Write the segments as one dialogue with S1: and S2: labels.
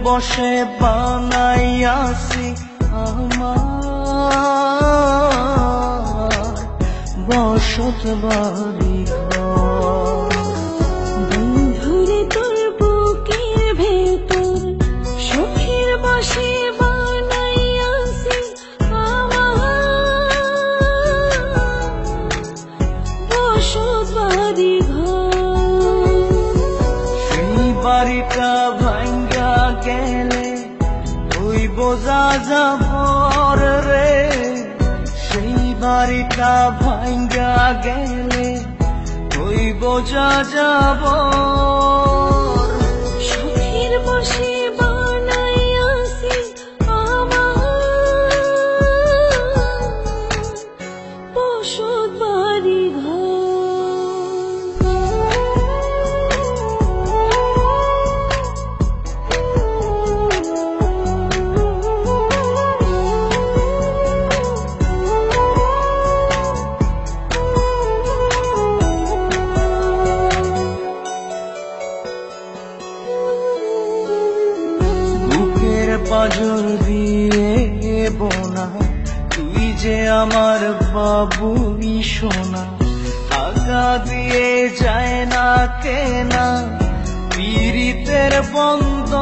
S1: বসে বানাইয়াছি আমার বসত বাড়ি ঘর।
S2: বন্ধুরে তোর বুকের ভেতর সুখের বসে বানাইয়াছি আমার বসত বাড়ি ঘর।
S1: সেই বাড়িটা ভাঙ্গা গেলে ওই বোঝা যাবর রে, সেই বাড়িটা ভাঙ্গা গেলে ওই বোঝা যাবর।
S2: সুখের বসে বানাইয়াছি আমার বসত বাড়ি
S1: পাজর দিয়ে বোনা তুই যে আমার বাবুই সোনা, টাকা দিয়ে যায় না কেনা পীড়িতের বন্ধ।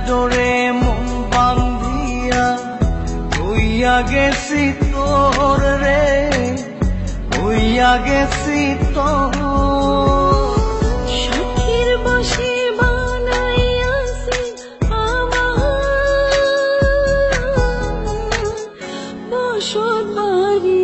S1: ডোরে মন বান্ধিয়া হইয়া গেছি তোর রে, হইয়া গেছি তোর।
S2: সুখের বসে বানাইয়াছি আমার বসত বাড়ি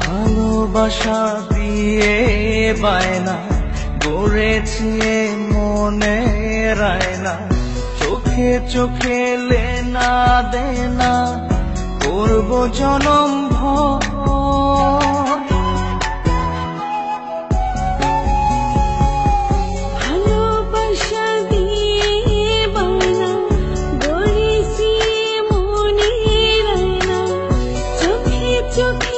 S1: ভালোবাসা দিয়ে বায়না গড়েছি মনে রায়না, চোখে চোখে লেনা দেনা করব জনম ভর।
S2: ভালোবাসা দিয়ে বায়না গড়েছি মনে রায়না, চোখে চোখে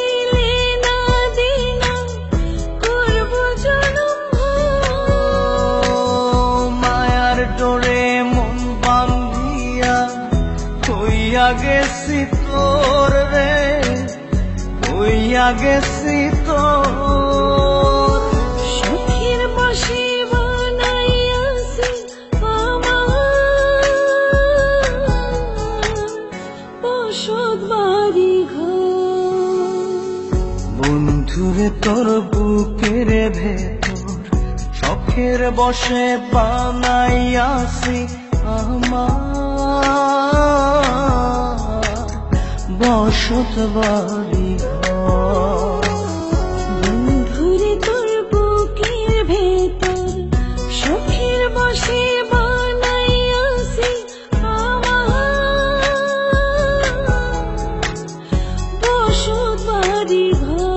S1: ডোরে মন বান্ধিয়া হইয়া গেছি তোর রে, হইয়া গেছি তোর।
S2: সুখের বসে বানাইয়াছি আমার বসত বাড়ি ঘর।
S1: বন্ধুরে তোর বুকের ভেতর শখের বসে বানাইয়াছি আমার বসত বাড়ি ঘর।
S2: বন্ধুরে তোর বুকের ভেতর সুখের বসে বানাইয়াছি আমার বসত বাড়ি ঘর।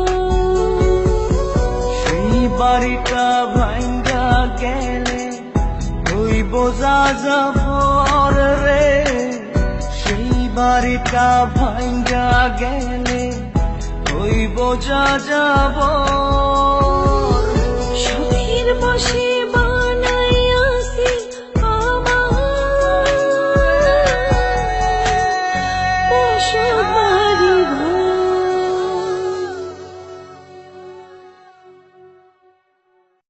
S1: সেই বাড়িটা ভাঙ্গা গেলে ওই বোঝা যাবর রে, সেই বাড়িটা ভাঙ্গা গেলে ওই বোঝা যাবর।